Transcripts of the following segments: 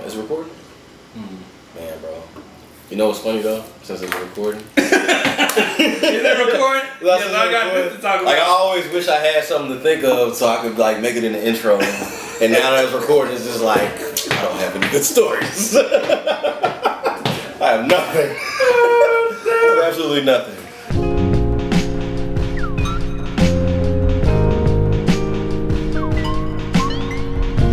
Is it recording? Man, bro. You know what's funny though? Since it's recording. Is it recording? Yeah, I got this to talk about. Like I always wish I had something to think of so I could like make it in the intro. And now that it's recording, it's just like I don't have any good stories. I have nothing. I have absolutely nothing.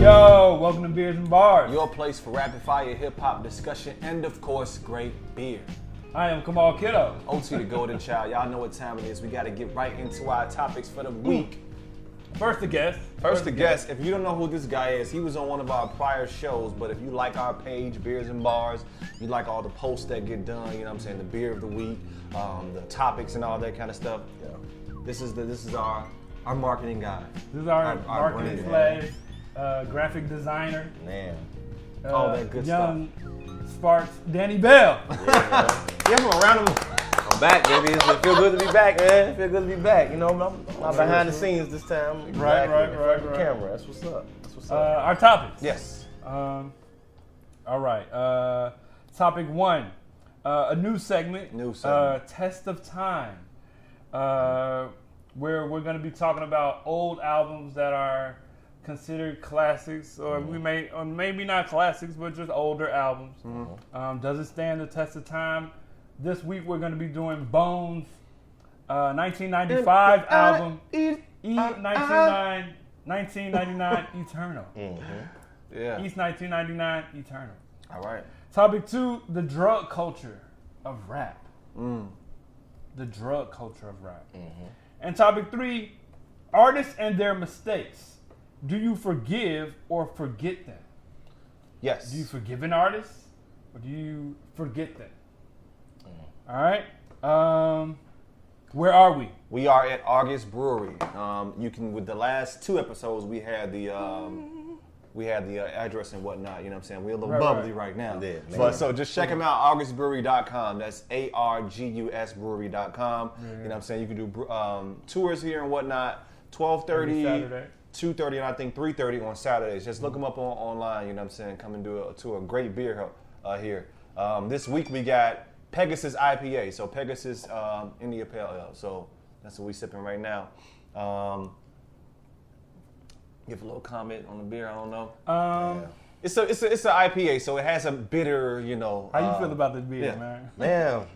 Yo, welcome to Beers and Bars. Your place for rapid fire hip hop discussion and of course great beer. I am Kamal Kiddo. OT the Golden Child. Y'all know what time it is. We got to get right into our topics for the week. First the guest. If you don't know who this guy is, he was on one of our prior shows, but if you like our page, Beers and Bars, you like all the posts that get done, you know what I'm saying, the beer of the week, the topics and all that kind of stuff. Yeah. This is our marketing guy. This is our marketing slash graphic designer. Man. All that good young Sparks Danny Bell. Yeah, give him a round of I'm back, baby. It feel good to be back, man. It feel good to be back. You know, I'm not behind the scenes this time. Right. Camera. That's what's up. Our topics. Yes. All right. Topic one. A new segment. Test of Time. Where we're going to be talking about old albums that are considered classics, or maybe not classics, but just older albums. Does it stand the test of time? This week we're going to be doing Bones' 1995 album, 1999 Eternal. Yeah. East 1999 Eternal. All right. Topic two, the drug culture of rap. The drug culture of rap. And topic three, artists and their mistakes. Do you forgive or forget them? Yes. Do you forgive an artist or do you forget them? All right. Where are we? We are at August Brewery. You can, with the last two episodes, we had the address and whatnot. You know what I'm saying? We're a little bubbly right now. Yeah, but so just check them out, augustbrewery.com. That's ARGUS brewery.com. You know what I'm saying? You can do tours here and whatnot. 12:30, 2:30, and I think 3:30 on Saturdays. Just look them up online. You know what I'm saying? Come and do a great beer here. This week we got Pegasus IPA. So Pegasus India Pale Ale. So that's what we sipping right now. Give a little comment on the beer. I don't know. It's an IPA, so it has a bitter, you know. How you feel about this beer, man? Man,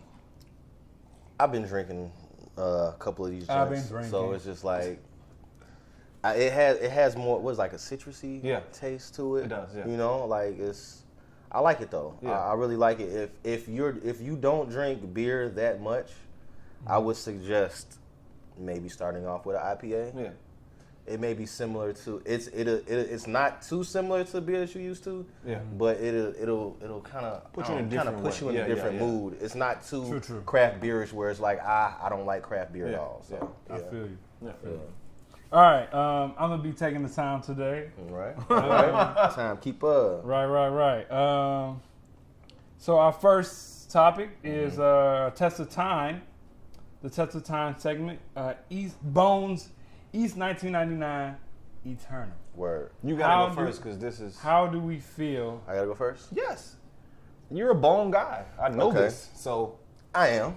I've been drinking a couple of these drinks. I've been drinking. So it's just like it has more like a citrusy taste to it. It does, yeah. You know, like I like it though. Yeah. I really like it. If you don't drink beer that much, I would suggest maybe starting off with an IPA. Yeah. It may be similar to it's not too similar to beer that you used to. Yeah. But it'll kind of put you in a different mood. It's not too True. craft beerish where it's like I don't like craft beer at all. So I feel you. Yeah. All right. I'm gonna be taking the time today. Right. Time keep up. Right. So our first topic is Test of Time. The Test of Time segment. Bones' East 1999 Eternal. Word. You gotta go first because this is. How do we feel? I gotta go first? Yes. You're a Bone guy. I know this. So I am.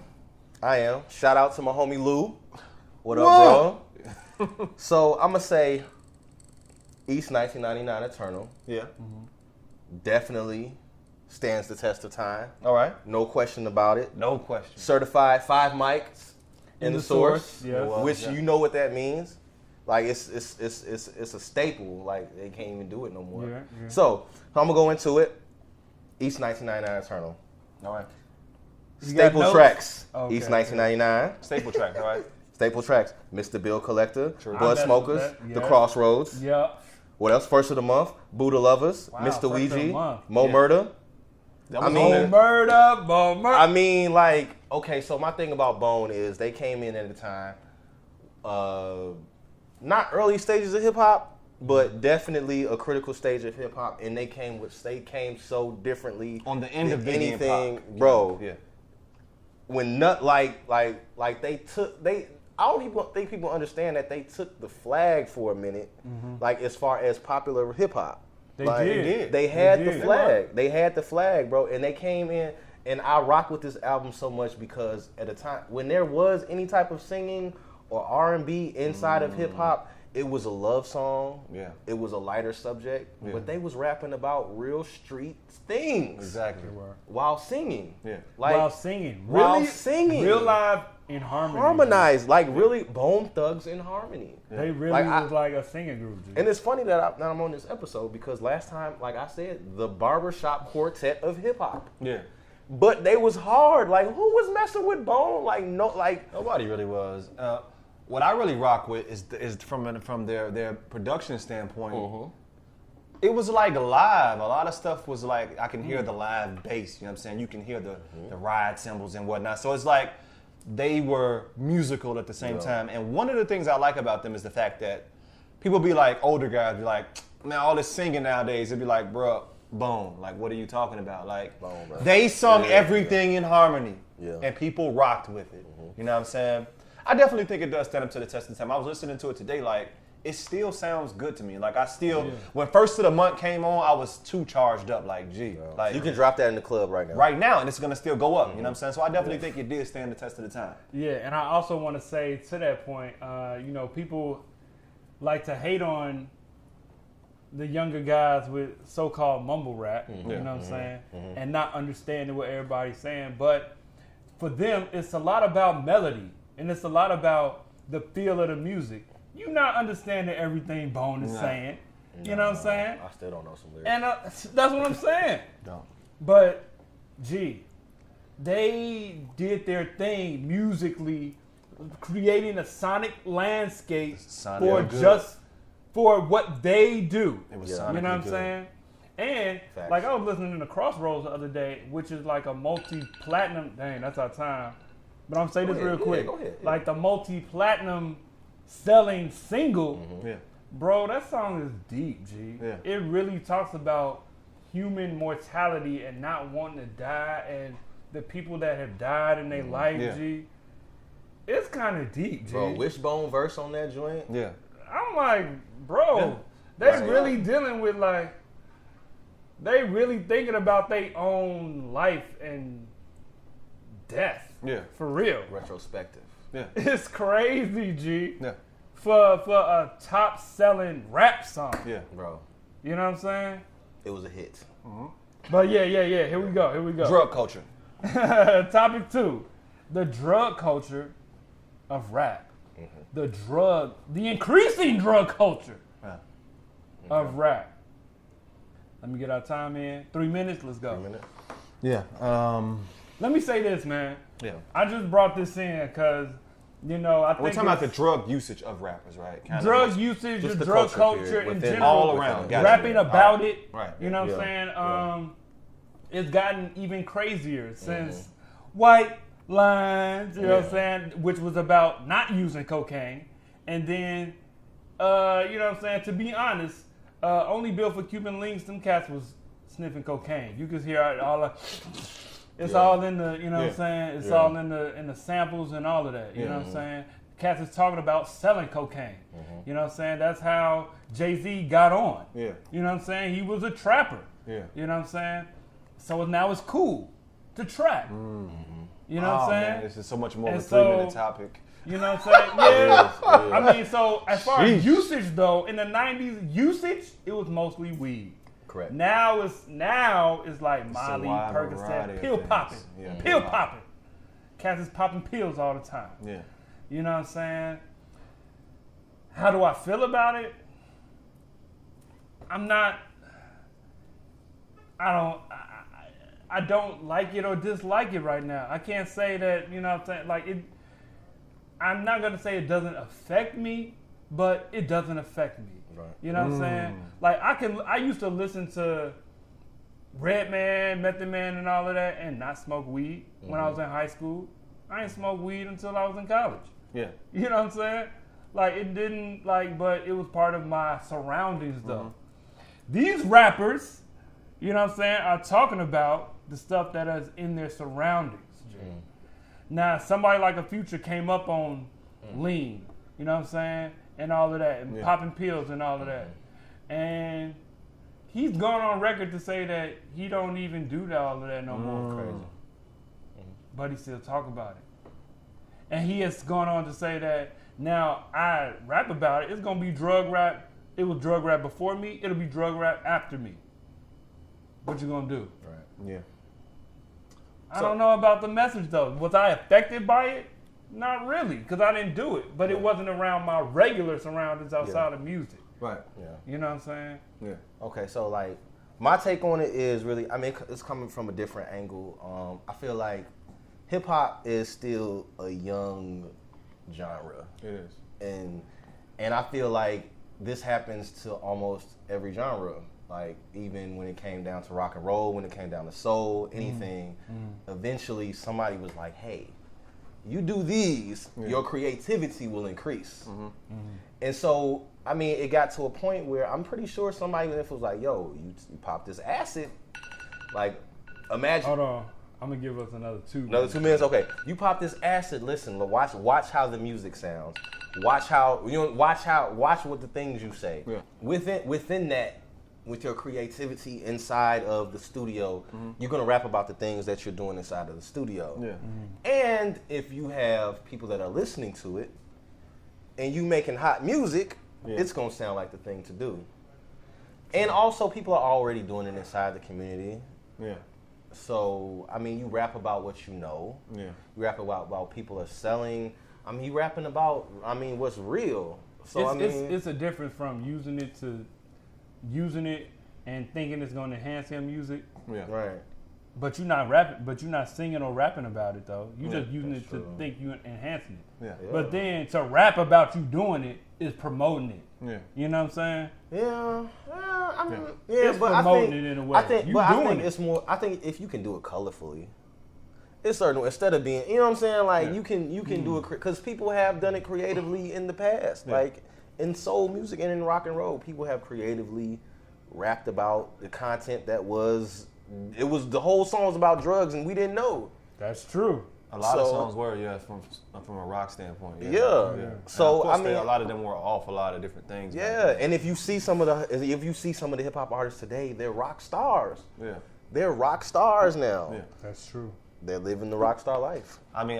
Shout out to my homie Lou. What up, bro? So I'm gonna say East 1999 Eternal. yeah. Definitely stands the test of time. All right. No question about it. No question. Certified 5 mics in the source. Yeah. Which you know what that means. Like it's a staple. Like they can't even do it no more. Yeah. So I'm gonna go into it. East 1999 Eternal. All right. Staple tracks. Okay. East 1999. Staple track. All right. Staple tracks. Mr. Bill Collector. True. Bud Smokers. The Crossroads. Yeah. What else? First of the month. Buddha Lovers. Wow, Mr. First of the Ouija. month. Mo Murder. That was Mo Murder. I mean, like, okay, so my thing about Bone is they came in at a time, not early stages of hip hop, but definitely a critical stage of hip hop, and they came so differently on the end of anything, bro. Yeah. When I don't think people understand that they took the flag for a minute, like as far as popular hip hop. They Like, did. They had They the did. flag. They had the flag, bro. And they came in, and I rock with this album so much because at a time when there was any type of singing or R&B inside of hip hop, it was a love song. Yeah. It was a lighter subject, Yeah. but they was rapping about real street things. Exactly. While singing. Yeah. Like While singing. Really While singing. Real live in harmony. harmonized, like really Bone Thugs in harmony. They really Like, was like a singing group, G. And it's funny that I'm on this episode because last time, like I said, the barbershop quartet of hip hop. Yeah. But they was hard. Like who was messing with Bone? Like no, like Nobody really was. What I really rock with is from their production standpoint. It was like live. A lot of stuff was like I can hear the live bass. You know what I'm saying? You can hear the ride cymbals and whatnot. So it's like they were musical at the same time. And one of the things I like about them is the fact that people be like, older guys be like, man, all this singing nowadays. It'd be like, bro, Bone. Like, what are you talking about? Like, Bone, bro. they sung everything in harmony, Yeah. and people rocked with it. You know what I'm saying? I definitely think it does stand up to the test of time. I was listening to it today, like, it still sounds good to me. Like, I still, when First of the Month came on, I was too charged up, like, gee. Like, you can drop that in the club right now. right now, and it's gonna still go up. You know what I'm saying? So I definitely think it did stand the test of the time. Yeah, and I also want to say to that point, you know, people like to hate on the younger guys with so-called mumble rap, you know what I'm saying, and not understanding what everybody's saying. But for them, it's a lot about melody, and it's a lot about the feel of the music. You're not understanding everything Bone is saying. You know what I'm saying? I still don't know some lyrics. And that's what I'm saying. Don't. But, gee, they did their thing musically, creating a sonic landscape Sounded for good. just for what they do. It was You know sonically what I'm good. saying? And Facts. like I was listening to Crossroads the other day, which is like a multi-platinum. Dang, that's our time. But I'm saying this ahead, real yeah, quick. go ahead, yeah. Like the multi-platinum selling single. Yeah. Bro, that song is deep, G. Yeah. It really talks about human mortality and not wanting to die and the people that have died in their life, Yeah. G. It's kind of deep, G. Bro, Wishbone verse on that joint? Yeah. I'm like, bro, Yeah. they Right. really dealing with like, they really thinking about their own life and death. Yeah. For real. Retrospective. Yeah. It's crazy, G. Yeah. For a top selling rap song. Yeah. Bro, You know what I'm saying? it was a hit. But yeah. Here we go. Drug culture. Topic 2. The drug culture of rap. The increasing drug culture Yeah. of rap. Let me get our time in. 3 minutes, let's go. Yeah. Let me say this, man. Yeah. I just brought this in because, you know, I think We're talking about the it's drug usage of rappers, right? Kind of drug like- usage, Just the the drug culture culture period in within general. all around. Gotcha. Rapping about it. Right. You know what I'm Yeah. saying? It's gotten even crazier since White Lines, you know what I'm saying, which was about not using cocaine. And then, you know what I'm saying, to be honest, only Built for Cuban Links, them cats was sniffing cocaine. You could hear it all. It's all in the, you know what I'm saying, it's all in the samples and all of that. You know what I'm saying? Cats is talking about selling cocaine. You know what I'm saying? That's how Jay-Z got on. Yeah. You know what I'm saying? He was a trapper. Yeah. You know what I'm saying? So now it's cool to trap. You know what I'm saying? Man, this is so much more of a And 3-minute so- topic. You know what I'm saying? Yeah. Yeah. I mean, so as far as Sheesh. usage though, in the 90s, usage, it was mostly weed. Correct. Now it's like Molly, wide variety Percocet, of pill things. popping. Yeah, Pill pill popping. Cats is popping pills all the time. Yeah. You know what I'm saying? How do I feel about it? I don't like it or dislike it right now. I can't say that, you know what I'm saying? Like it, I'm not gonna say it doesn't affect me, but it doesn't affect me. Right. You know what I'm saying? Like I used to listen to Redman, Method Man and all of that and not smoke weed when I was in high school. I ain't smoked weed until I was in college. Yeah. You know what I'm saying? Like it didn't but it was part of my surroundings though. These rappers, you know what I'm saying, are talking about the stuff that is in their surroundings. Now somebody like a Future came up on lean, you know what I'm saying, and all of that, and popping pills and all of that. And he's gone on record to say that he don't even do all of that no more. Crazy. But he still talk about it. And he has gone on to say that now I rap about it. It's gonna be drug rap. It was drug rap before me. It'll be drug rap after me. What you gonna do? Right. Yeah. I don't know about the message though. Was I affected by it? Not really, because I didn't do it. But it wasn't around my regular surroundings outside of music. Right. Yeah. You know what I'm saying? Yeah. Okay, so like my take on it is really, I mean, it's coming from a different angle. I feel like hip hop is still a young genre, It is. and I feel like this happens to almost every genre. Like even when it came down to rock and roll, when it came down to soul, anything, eventually somebody was like, "Hey, you do these, your creativity will increase." And so, I mean, it got to a point where I'm pretty sure somebody if it was like, "Yo, you pop this acid," like imagine. Hold on. I'm gonna give us another 2 minutes. Another 2 minutes. Okay, you pop this acid. Listen, watch how the music sounds. Watch watch what the things you say. Yeah. Within that, with your creativity inside of the studio, you're gonna rap about the things that you're doing inside of the studio. Yeah. And if you have people that are listening to it, and you making hot music, it's gonna sound like the thing to do. And also, people are already doing it inside the community. Yeah. So, I mean, you rap about what you know. Yeah. You rap about people are selling. I mean, you rapping about, what's real. So, It's a difference from using it and thinking it's going to enhance your music. Yeah. right. But you're not rapping. But you're not singing or rapping about it though. You're just using that's it to true. think you're enhancing it. Yeah. But then to rap about you doing it is promoting it. Yeah. You know what I'm saying? Yeah, I mean, It's but I promoting think, it in a way. I think, You but I doing think it. it's more. I think if you can do it colorfully, it's certain. Instead of being, you know what I'm saying, like Yeah. you can do it because people have done it creatively in the past, Yeah. like in soul music and in rock and roll, people have creatively rapped about the content that was. It was the whole song was about drugs and we didn't know. That's true. A lot of So- songs were, from a rock standpoint. Yeah. And So, of course, I mean- a lot of them were off a lot of different things. back Yeah, then. and if you see some of the hip hop artists today, they're rock stars. Yeah. They're rock stars now. Yeah. That's true. They're living the rock star life. I mean,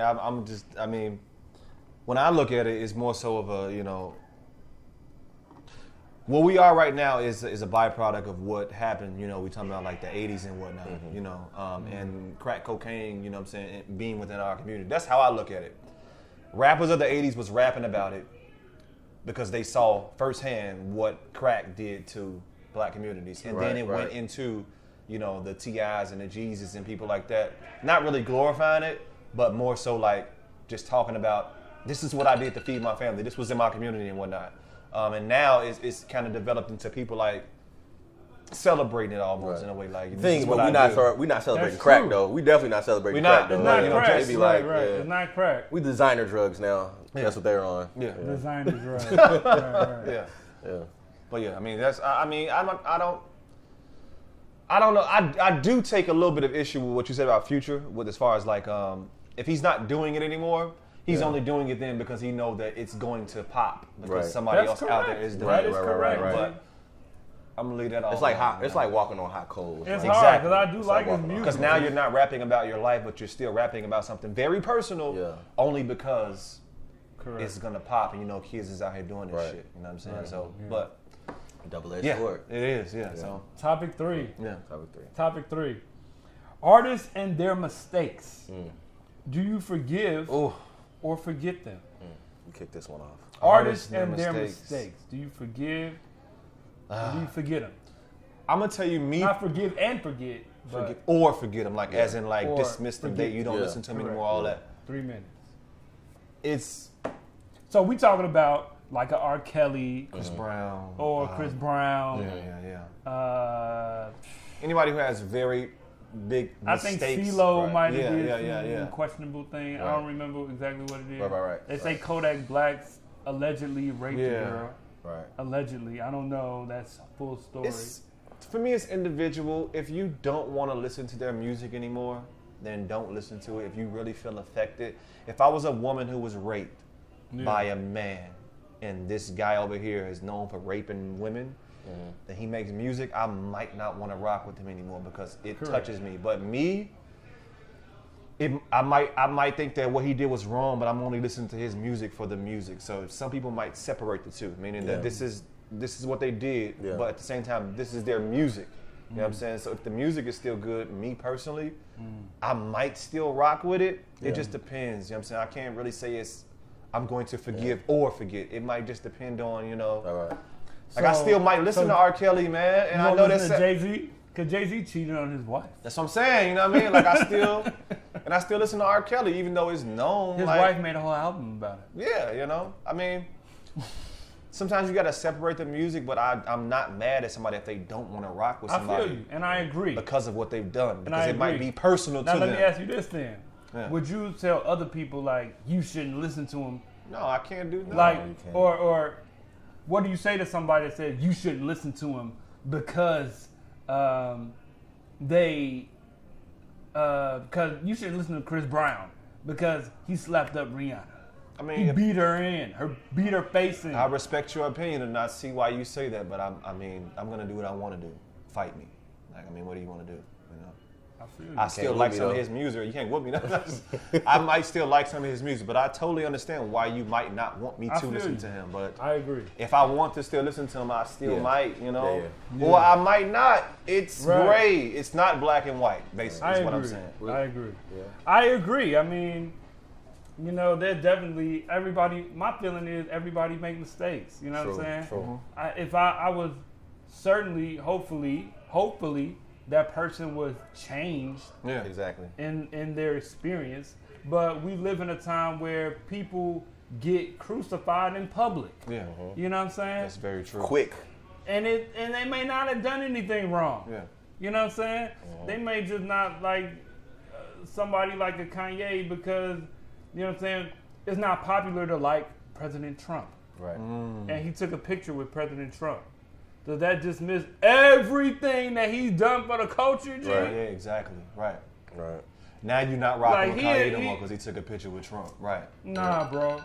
when I look at it, it's more so of a, what we are right now is a byproduct of what happened. We talking about like the 80s and whatnot, and crack cocaine, you know what I'm saying, being within our community. That's how I look at it. Rappers of the 80s was rapping about it because they saw firsthand what crack did to black communities. And then it went into, the T.I.s and the Jeezus and people like that. Not really glorifying it, but more so like just talking about, this is what I did to feed my family. This was in my community and whatnot. And now it's kind of developed into people like celebrating it almost in a way. Like, this Thing, is but what we I do. not celebrating That's crack true. though. We definitely not celebrating We crack not. though. It's not Like, crack. they be Right, like, right. yeah. It's not crack. We designer drugs now. That's what they're on. Yeah. Design is right. right. Yeah. Yeah. But yeah, I mean, I don't know. I do take a little bit of issue with what you said about Future, with as far as like, if he's not doing it anymore, he's only doing it then because he know that it's going to pop because somebody That's else out correct. there is doing That it. is correct. But I'm gonna leave that all. It's like alone, hot. It's man. like walking on hot coals. It's Like, hard because I do It's like like his walking on- music. Because now you're not rapping about your life, but you're still rapping about something very personal, Yeah. only because Correct. it's gonna pop, and kids is out here doing this Right. shit. You know what I'm saying? So, but double-edged yeah, sword. it is. Yeah. So Topic 3. yeah. Topic 3. Artists and their mistakes. Do you forgive Oh, or forget them? You kick this one off. Artists and their mistakes. Do you forgive or do you forget them? I'm gonna tell you, me Not forgive and forget, but forget them, like as in like Or dismiss them. forget. That you don't Yeah. listen to me Correct. anymore. All that. 3 minutes. It's So we talking about like a R. Kelly Chris Brown or Chris Brown. Yeah. Anybody who has very big I think mistakes. CeeLo might have Yeah, did yeah. some questionable thing. I Right. don't remember exactly what it is. Right. They say Kodak Black's allegedly raped Yeah. a girl. Right. Allegedly. I don't know. That's full story. For me, it's individual. If you don't want to listen to their music anymore, then don't listen to it. If you really feel affected. If I was a woman who was raped by a man, and this guy over here is known for raping women, then he makes music, I might not want to rock with him anymore because it touches me. But me, I might think that what he did was wrong, but I'm only listening to his music for the music. So some people might separate the two, meaning that this is what they did, but at the same time, this is their music. You know what I'm saying? So if the music is still good, me personally, I might still rock with it. It just depends. You know what I'm saying? I can't really say I'm going to forgive or forget. It might just depend on, you know. All right. Like I still might listen to R. Kelly, man, and I know that's Jay-Z. Because Jay-Z cheated on his wife. That's what I'm saying, you know what I mean? Like I still listen to R. Kelly, even though it's known. His wife made a whole album about it. Yeah, you know. I mean, sometimes you gotta separate the music, but I'm not mad at somebody if they don't want to rock with somebody. I feel you, and I agree. Because of what they've done. Because it might be personal to them. Now let me ask you this then. Yeah. Would you tell other people like you shouldn't listen to him? No, I can't do that. Like, or what do you say to somebody that says you shouldn't listen to him because because you shouldn't listen to Chris Brown because he slapped up Rihanna. I mean, he beat her face in. I respect your opinion and I see why you say that, but I'm gonna do what I want to do. Fight me. Like, I mean, what do you want to do? You know. I still like some of his music. You can't whoop me. I might still like some of his music, but I totally understand why you might not want me to listen to him. But I agree. If I want to still listen to him, I still might, you know. Or I might not. It's gray. It's not black and white, basically, is what I'm saying. I agree. Yeah. I agree. I mean, you know, there's definitely my feeling is everybody make mistakes. You know what I'm saying? True. If I was certainly, hopefully, that person was changed in their experience. But we live in a time where people get crucified in public. Yeah. You know what I'm saying? That's very true. Quick. And they may not have done anything wrong. Yeah. You know what I'm saying? They may just not like somebody like a Kanye because, you know what I'm saying, it's not popular to like President Trump. Right. And he took a picture with President Trump. Does that dismiss everything that he's done for the culture, G? Right, yeah, exactly. Right. Now you're not rocking with Kanye no more because he took a picture with Trump. Right. Nah, bro.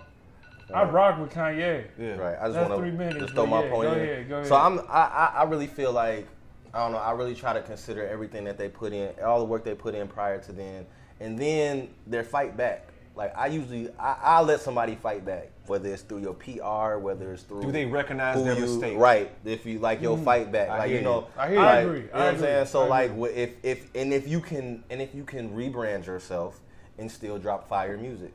I rock with Kanye. Yeah. Right. I just want to 3 minutes. Just throw my point in. Go ahead. So I really feel like, I don't know, I really try to consider everything that they put in, all the work they put in prior to then, and then their fight back. Like I let somebody fight back, whether it's through your PR, whether it's through. Do they recognize their mistake? Right. If you like your fight back, like you know. I agree. You know what I'm saying? So like, if you can rebrand yourself and still drop fire music.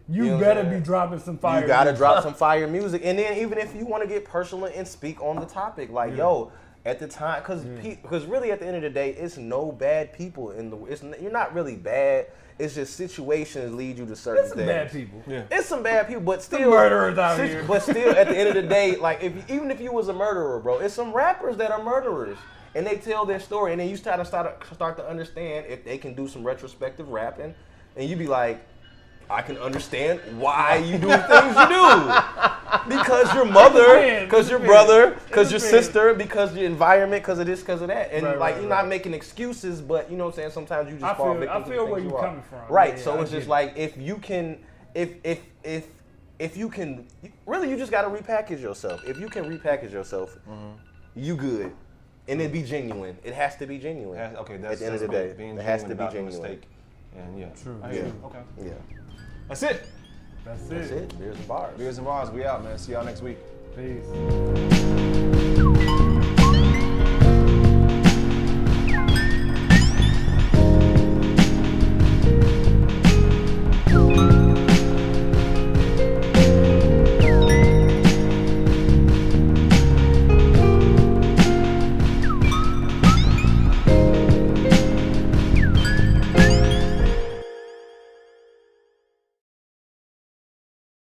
You better be dropping some fire. You gotta drop some fire music, and then even if you want to get personal and speak on the topic, like yo. At the time, because really at the end of the day, it's no bad people in the. You're not really bad. It's just situations lead you to certain things. It's some bad people. Yeah. It's some bad people, but still some murderers out here. But still, at the end of the day, like even if you was a murderer, bro, it's some rappers that are murderers, and they tell their story, and then you start to understand if they can do some retrospective rapping, and you be like. I can understand why you do things you do. Because your mother, because your brother, because your sister, because your environment, because of this, because of that. And you're not making excuses, but you know what I'm saying? Sometimes you just fall victim to I feel where you're coming from. Right. So it's just like if you can really you just gotta repackage yourself. If you can repackage yourself, you good. And it be genuine. It has to be genuine. Okay, that's at the end of the day. It has to be genuine. Mistake. And True. Okay. Yeah. That's it. That's it. Beers and Bars. Beers and Bars. We out, man. See y'all next week. Peace.